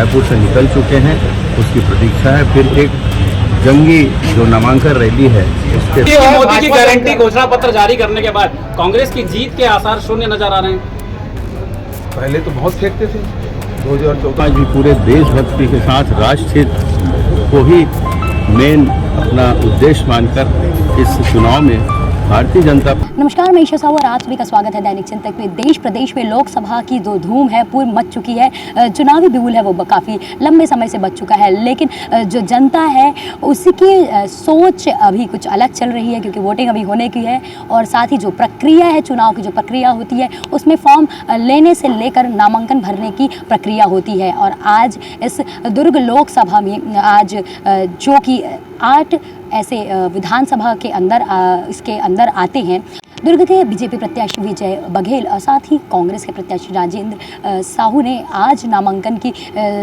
रायपुर से निकल चुके हैं, उसकी प्रतीक्षा है। फिर एक जंगी जो नामांकन रैली है उसके मोदी की गारंटी घोषणा पत्र जारी करने के बाद कांग्रेस की जीत के आसार शून्य नजर आ रहे हैं। पहले तो बहुत फेंकते थे 2014 भी पूरे देशभक्ति के साथ राष्ट्र को ही मेन अपना उद्देश्य मानकर इस चुनाव में भारतीय जनता। नमस्कार, मैं ईशा साहू और आप सभी का स्वागत है दैनिक चिंतक में। देश प्रदेश में लोकसभा की जो धूम है पूरी मच चुकी है। चुनावी बिगुल है वो काफ़ी लंबे समय से बच चुका है, लेकिन जो जनता है उसकी सोच अभी कुछ अलग चल रही है, क्योंकि वोटिंग अभी होने की है। और साथ ही जो प्रक्रिया है, चुनाव की जो प्रक्रिया होती है उसमें फॉर्म लेने से लेकर नामांकन भरने की प्रक्रिया होती है। और आज इस दुर्ग लोकसभा में आज जो कि 8 ऐसे विधानसभा के अंदर इसके अंदर आते हैं। दुर्ग के बीजेपी प्रत्याशी विजय बघेल और साथ ही कांग्रेस के प्रत्याशी राजेंद्र साहू ने आज नामांकन की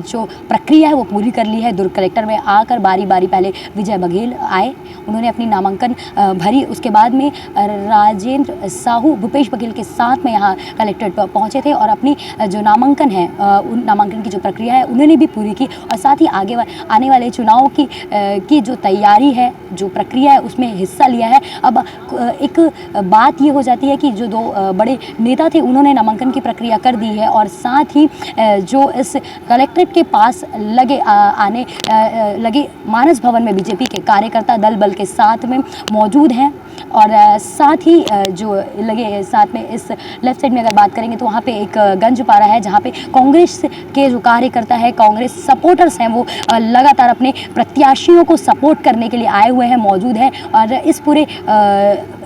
जो प्रक्रिया है वो पूरी कर ली है। दुर्ग कलेक्टर में आकर बारी बारी पहले विजय बघेल आए, उन्होंने अपनी नामांकन भरी। उसके बाद में राजेंद्र साहू भूपेश बघेल के साथ में यहाँ कलेक्ट्रेट पर पहुँचे थे और अपनी जो नामांकन है उन नामांकन की जो प्रक्रिया है उन्होंने भी पूरी की। और साथ ही आगे आने वाले चुनाव की जो तैयारी है, जो प्रक्रिया है उसमें हिस्सा लिया है। अब एक बात ये हो जाती है कि जो 2 बड़े नेता थे उन्होंने नामांकन की प्रक्रिया कर दी है और साथ ही जो इस कलेक्ट्रेट के पास लगे मानस भवन में बीजेपी के कार्यकर्ता दल बल के साथ में मौजूद हैं। और साथ ही जो लगे साथ में इस लेफ्ट साइड में अगर बात करेंगे तो वहाँ पे एक गंजपारा है जहाँ पे कांग्रेस के जो कार्यकर्ता है, कांग्रेस सपोर्टर्स हैं, वो लगातार अपने प्रत्याशियों को सपोर्ट करने के लिए आए हुए हैं, मौजूद हैं। और इस पूरे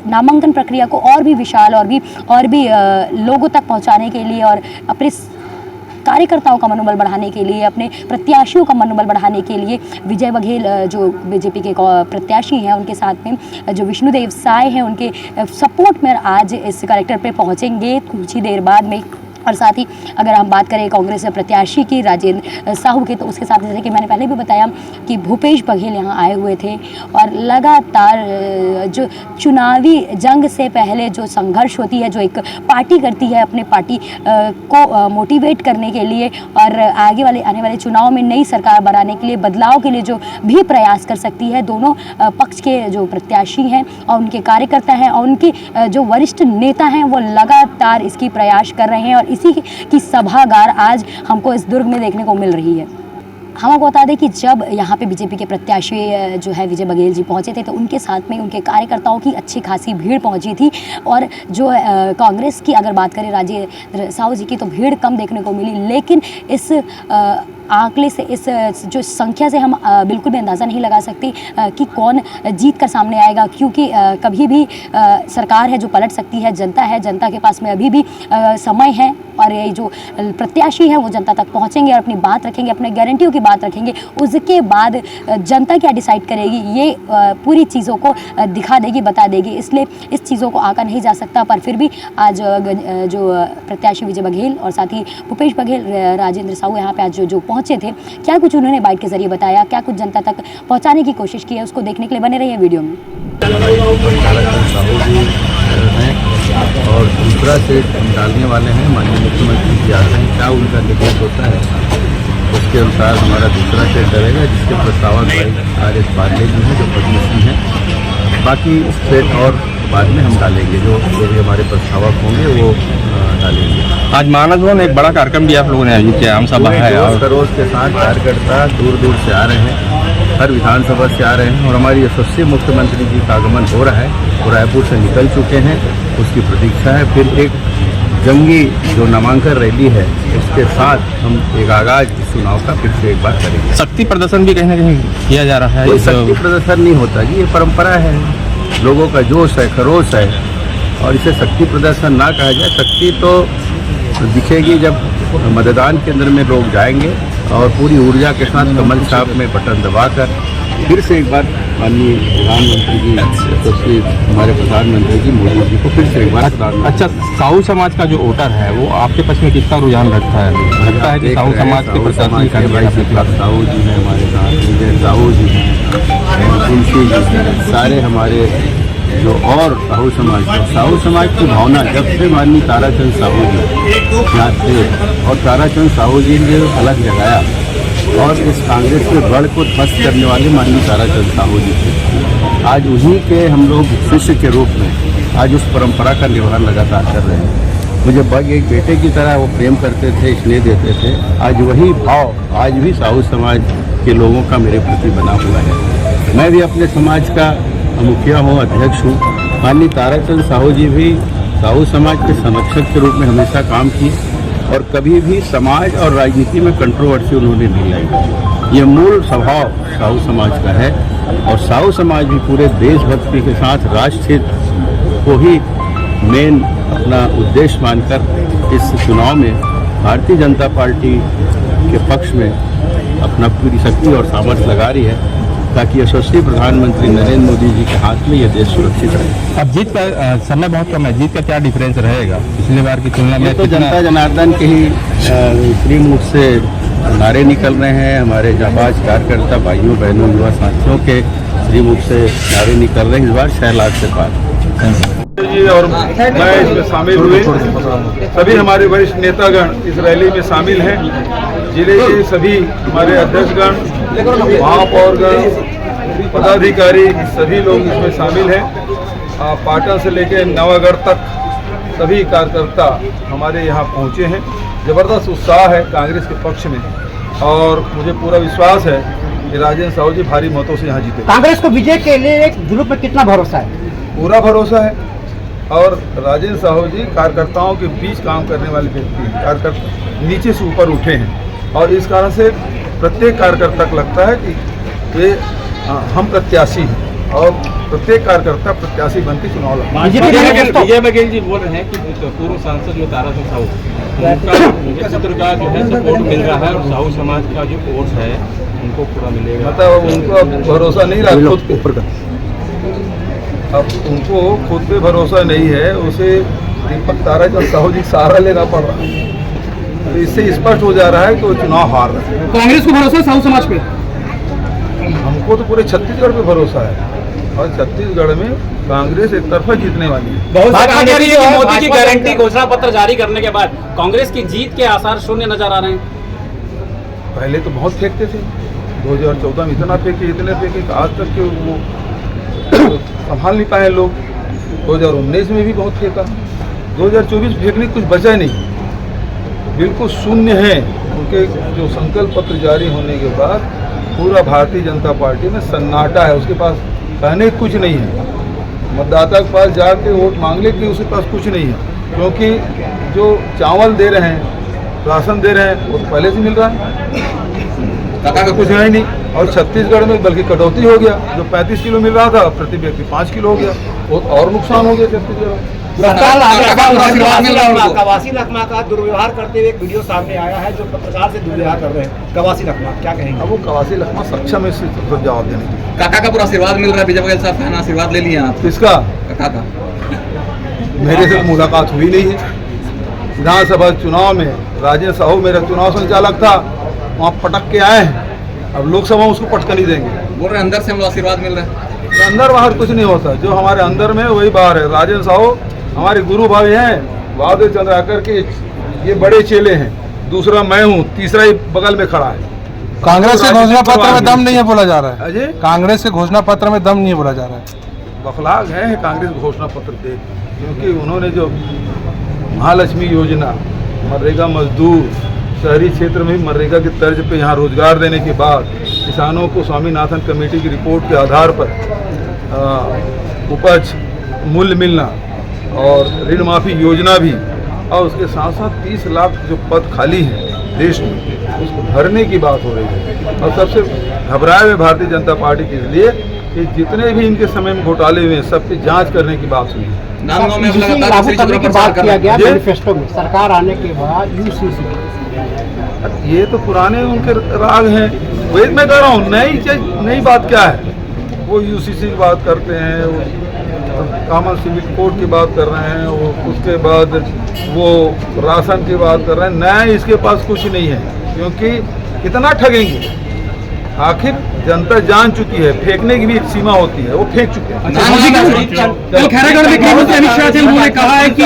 नामांकन प्रक्रिया को और भी विशाल और भी लोगों तक पहुंचाने के लिए और अपने कार्यकर्ताओं का मनोबल बढ़ाने के लिए, अपने प्रत्याशियों का मनोबल बढ़ाने के लिए विजय बघेल जो बीजेपी के प्रत्याशी हैं उनके साथ में जो विष्णुदेव साय हैं उनके सपोर्ट में आज इस कलेक्टर पे पहुंचेंगे कुछ ही देर बाद में। और साथ ही अगर हम बात करें कांग्रेस प्रत्याशी की राजेंद्र साहू के, तो उसके साथ जैसे कि मैंने पहले भी बताया कि भूपेश बघेल यहाँ आए हुए थे और लगातार जो चुनावी जंग से पहले जो संघर्ष होती है, जो एक पार्टी करती है अपने पार्टी को मोटिवेट करने के लिए और आने वाले चुनाव में नई सरकार बनाने के लिए, बदलाव के लिए जो भी प्रयास कर सकती है, दोनों पक्ष के जो प्रत्याशी हैं और उनके कार्यकर्ता हैं और उनके जो वरिष्ठ नेता हैं वो लगातार इसकी प्रयास कर रहे हैं। और इसी की सभागार आज हमको इस दुर्ग में देखने को मिल रही है। हम आपको बता दें कि जब यहाँ पे बीजेपी के प्रत्याशी जो है विजय बघेल जी पहुँचे थे तो उनके साथ में उनके कार्यकर्ताओं की अच्छी खासी भीड़ पहुँची थी। और जो कांग्रेस की अगर बात करें राजेंद्र साहू जी की, तो भीड़ कम देखने को मिली, लेकिन इस आंकड़े से, इस जो संख्या से हम बिल्कुल भी अंदाज़ा नहीं लगा सकते कि कौन जीत कर सामने आएगा, क्योंकि कभी भी सरकार है जो पलट सकती है, जनता है, जनता के पास में अभी भी समय है। और ये जो प्रत्याशी हैं वो जनता तक पहुंचेंगे और अपनी बात रखेंगे, अपने गारंटियों की बात रखेंगे। उसके बाद जनता क्या डिसाइड करेगी ये पूरी चीज़ों को दिखा देगी, बता देगी। इसलिए इस चीज़ों को आंका नहीं जा सकता। पर फिर भी आज जो प्रत्याशी विजय बघेल और साथ ही भूपेश बघेल, राजेंद्र साहू यहाँ पे आज जो पहुँचे थे, क्या कुछ उन्होंने बाइट के जरिए बताया, क्या कुछ जनता तक पहुँचाने की कोशिश की है, उसको देखने के लिए बने रहिए वीडियो में। और दूसरा से डालने वाले हैं माननीय मुख्यमंत्री जी आते हैं, क्या उनका निर्देश होता है उसके अनुसार हमारा दूसरा सेट डरेगा, जिसके प्रस्तावक भाई RS पांडे जी हैं जो पद्मश्री हैं। बाकी सेट और बाद में हम डालेंगे, जो भी हमारे प्रस्तावक होंगे वो डालेंगे। आज मानस भवन एक बड़ा कार्यक्रम भी आप लोगों ने आयोजित किया, आम सभा है और सरोज के साथ कार्यकर्ता दूर दूर से आ रहे हैं, हर विधानसभा से आ रहे हैं। और हमारी यशस्वी मुख्यमंत्री जी का आगमन हो रहा है, वो रायपुर से निकल चुके हैं, उसकी प्रतीक्षा है। फिर एक जंगी जो नामांकन रैली है उसके साथ हम एक आगाज चुनाव का फिर से एक बार करेंगे। शक्ति प्रदर्शन भी कहीं ना कहीं किया जा रहा है। कोई शक्ति प्रदर्शन नहीं होता जी, ये परंपरा है, लोगों का जोश है, खरोश है, और इसे शक्ति प्रदर्शन ना कहा जाए। शक्ति तो दिखेगी जब मतदान केंद्र में लोग जाएंगे और पूरी ऊर्जा के साथ कमल छाप में बटन दबाकर फिर से एक बार माननीय प्रधानमंत्री जी, सबसे हमारे प्रधानमंत्री जी मोदी जी को फिर से एक बार। अच्छा, साहू समाज का जो वोटर है वो आपके पक्ष में कितना रुझान रखता है? लगता है कि साहू समाज के प्रत्याशी साहू जी हैं हमारे साथ, विजय साहू जी हैं, तुलसी जी, सारे हमारे जो और साहू समाज की भावना जब से माननीय ताराचंद साहू जी यहाँ थे और ताराचंद साहू जी ने जो फलक जगाया और इस कांग्रेस के गढ़ को ध्वस्त करने वाले माननीय ताराचंद साहू जी थे। आज उन्हीं के हम लोग शिष्य के रूप में आज उस परंपरा का निर्वहन लगातार कर रहे हैं। मुझे एक बेटे की तरह वो प्रेम करते थे, स्नेह देते थे। आज वही भाव आज भी साहू समाज के लोगों का मेरे प्रति बना हुआ है। मैं भी अपने समाज का मुखिया हूँ, अध्यक्ष हूँ। माननीय ताराचंद साहू जी भी साहू समाज के संरक्षक के रूप में हमेशा काम किए और कभी भी समाज और राजनीति में कंट्रोवर्सी उन्होंने नहीं लाई। ये मूल स्वभाव साहू समाज का है और साहू समाज भी पूरे देशभक्ति के साथ राष्ट्रहित को ही मेन अपना उद्देश्य मानकर इस चुनाव में भारतीय जनता पार्टी के पक्ष में अपना पूरी शक्ति और सामर्थ्य लगा रही है ताकि यशस्वी प्रधानमंत्री नरेंद्र मोदी जी के हाथ में यह देश सुरक्षित रहे। अब जीत का समय बहुत कम है, जीत का क्या डिफरेंस रहेगा पिछले बार की तुलना में? तो जनता जनार्दन के ही ऊपरी मुख से नारे निकल रहे हैं। हमारे जाबाज कार्यकर्ता भाइयों बहनों युवा साथियों के ऊपरी मुख से नारे निकल रहे हैं। इस बार 6 लाख से पार जी और मैं इसमें शामिल हुए। सभी हमारे वरिष्ठ नेतागण इस रैली में शामिल हैं। जिले के सभी हमारे अध्यक्षगण, महापौरगण, पदाधिकारी सभी लोग इसमें शामिल हैं। पाटन से लेकर नवागढ़ तक सभी कार्यकर्ता हमारे यहाँ पहुँचे हैं। ज़बरदस्त उत्साह है कांग्रेस के पक्ष में और मुझे पूरा विश्वास है कि राजेंद्र साहू जी भारी मतों से यहाँ जीते। कांग्रेस को विजय के लिए एक ग्रुप में कितना भरोसा है? पूरा भरोसा है और राजेंद्र साहू जी कार्यकर्ताओं के बीच काम करने वाले व्यक्ति हैं। कार्यकर्ता नीचे से ऊपर उठे हैं और इस कारण से प्रत्येक कार्यकर्ता को लगता है कि ये हम प्रत्याशी हैं और प्रत्येक कार्यकर्ता प्रत्याशी बनकर चुनाव लड़ता है। विजय बघेल जी बोल रहे हैं कि पूर्व सांसद जो ताराचंद साहू उनका चित्र का जो है सपोर्ट मिल रहा है और साहू समाज का जो वोट है उनको पूरा मिलेगा। मतलब उनको भरोसा नहीं रहा खुद ऊपर का, अब उनको खुद पे भरोसा नहीं है। उसे दीपक ताराचंद साहू जी सहारा लेना पड़ रहा है। तो इससे स्पष्ट हो जा रहा है कि वो चुनाव हार रहे हैं। कांग्रेस को भरोसा है साहू समाज पे? हमको तो पूरे छत्तीसगढ़ पे भरोसा है और छत्तीसगढ़ में कांग्रेस एक तरफा जीतने वाली है। भाजपा कह रही है कि मोदी की गारंटी घोषणा पत्र जारी करने के बाद कांग्रेस की जीत के आसार शून्य नजर आ रहे हैं। पहले तो बहुत फेंकते थे, 2014 में इतना फेंके इतने फेंके कि आज तक के वो संभाल नहीं पाए लोग। 2019 में भी बहुत फेंका, 2024 फेंकने कुछ बचा नहीं, बिल्कुल शून्य है। उनके जो संकल्प पत्र जारी होने के बाद पूरा भारतीय जनता पार्टी में सन्नाटा है। उसके पास कहने कुछ नहीं है। मतदाता के पास जाके वोट मांग ले कि उसके पास कुछ नहीं है, क्योंकि जो चावल दे रहे हैं, राशन दे रहे हैं, वो तो पहले से मिल रहा है, का कुछ है ही नहीं। और छत्तीसगढ़ में बल्कि कटौती हो गया, जो 35 किलो मिल रहा था प्रति व्यक्ति 5 किलो हो गया, वो और नुकसान हो गया छत्तीसगढ़। कवासी लखमा का दुर्व्यवहार करते हुए एक वीडियो सामने आया है जो पत्रकार से दुर्व्यवहार कर रहे हैं। कवासी लखमा क्या कहेंगे? अब वो कवासी लखमा सक्षम है इससे जवाब देने के। काका का पूरा आशीर्वाद मिल रहा है, विजय बघेल साहब का आशीर्वाद ले लिया आप? किसका? काका का। मेरे से मुलाकात हुई नहीं है। विधानसभा चुनाव में राजेंद्र साहू मेरा चुनाव संचालक था, वहाँ पटक के आए हैं। अब लोकसभा उसको पटका नहीं देंगे। बोल रहे अंदर से हम आशीर्वाद मिल रहा है। अंदर बाहर कुछ नहीं होता, जो हमारे अंदर में वही बाहर है। राजेंद्र साहू हमारे गुरु भाई हैं, बहादुर चंद्राकर के ये बड़े चेले हैं, दूसरा मैं हूँ, तीसरा ही बगल में खड़ा है। कांग्रेस के घोषणा पत्र में दम नहीं है बोला जा रहा है। अजय कांग्रेस के घोषणा पत्र में दम नहीं बोला जा रहा है। बखला गए हैं कांग्रेस घोषणा पत्र देख, क्योंकि उन्होंने जो महालक्ष्मी योजना, मनरेगा मजदूर, शहरी क्षेत्र में भी मनरेगा की तर्ज पे यहाँ रोजगार देने के बाद किसानों को स्वामीनाथन कमेटी की रिपोर्ट के आधार पर उपज मूल्य मिलना और ऋण माफी योजना भी, और उसके साथ साथ 30 लाख जो पद खाली हैं देश में, उसको भरने की बात हो रही है। और सबसे घबराए हुए भारतीय जनता पार्टी के लिए कि जितने भी इनके समय में घोटाले हुए हैं सबकी जांच करने की बात हुई है। नामगांव में लागू करने की बात किया गया मैनिफेस्टो में, सरकार आने के बाद यूसीसी। ये तो पुराने उनके राग हैं, वही मैं कह रहा हूँ। नई बात क्या है? वो यूसीसी की बात करते हैं, वो कॉमन सिविल कोड की बात कर रहे हैं, वो उसके बाद वो राशन की बात कर रहे हैं। नया इसके पास कुछ नहीं है, क्योंकि कितना ठगेंगे। आखिर जनता जान चुकी है, फेंकने की भी एक सीमा होती है, वो फेंक चुके हैं। कल खैरागढ़ में गृह मंत्री अमित शाह थे, उन्होंने कहा है कि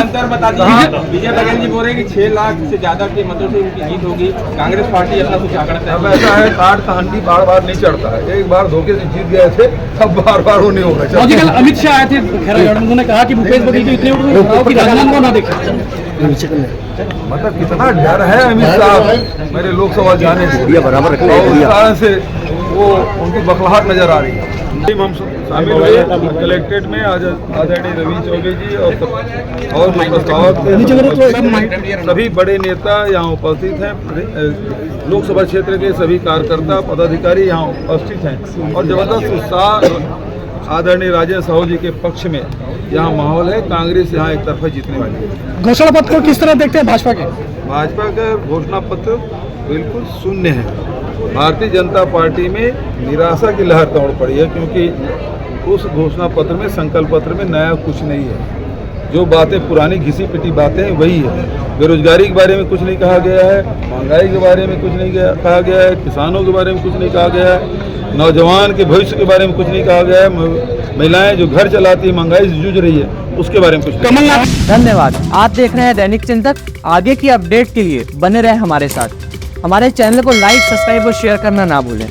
विजय बघेल जी बोल रहे हैं कि 6 लाख से ज्यादा के मतों से उनकी जीत होगी। कांग्रेस पार्टी अपना कुछ आंकड़ा तय अब ऐसा है, कार्ड का हंडी बार बार नहीं चढ़ता है। एक बार धोखे से जीत गए थे, अब बार बार वो नहीं होगा। कल अमित शाह आए थे खैरागढ़ में, उन्होंने कहा कि भूपेश बघेल को इतने वोट की राजनांदगांव ना देखे। मतलब कितना डर है अमित शाह मेरे लोकसभा जाने से, बराबर से वो उनकी बखलाहट नजर आ रही है। हम शामिल हुए कलेक्ट्रेट में आदरणीय रवि चौबे जी और जो प्रस्तावक थे, सभी बड़े नेता यहाँ उपस्थित हैं। लोकसभा क्षेत्र के सभी कार्यकर्ता पदाधिकारी यहाँ उपस्थित हैं और जबरदस्त उत्साह आदरणीय राजेंद्र साहू जी के पक्ष में यहाँ माहौल है। कांग्रेस यहाँ एक तरफा जीतने वाली है। घोषणा पत्र को किस तरह देखते हैं भाजपा के? भाजपा का घोषणा पत्र बिल्कुल शून्य है। भारतीय जनता पार्टी में निराशा की लहर दौड़ पड़ी है, क्योंकि उस घोषणा पत्र में, संकल्प पत्र में नया कुछ नहीं है। जो बातें पुरानी घिसी पिटी बातें हैं वही है। बेरोजगारी के बारे में कुछ नहीं कहा गया है, महंगाई के बारे में कुछ नहीं कहा गया है, किसानों के बारे में कुछ नहीं कहा गया है, नौजवान के भविष्य के बारे में कुछ नहीं कहा गया है, महिलाएं जो घर चलाती है महंगाई से जूझ रही है उसके बारे में कुछ नहीं। धन्यवाद। आप देख रहे हैं दैनिक चिंतक। आगे की अपडेट के लिए बने रहे हमारे साथ। हमारे चैनल को लाइक, सब्सक्राइब और शेयर करना ना भूलें।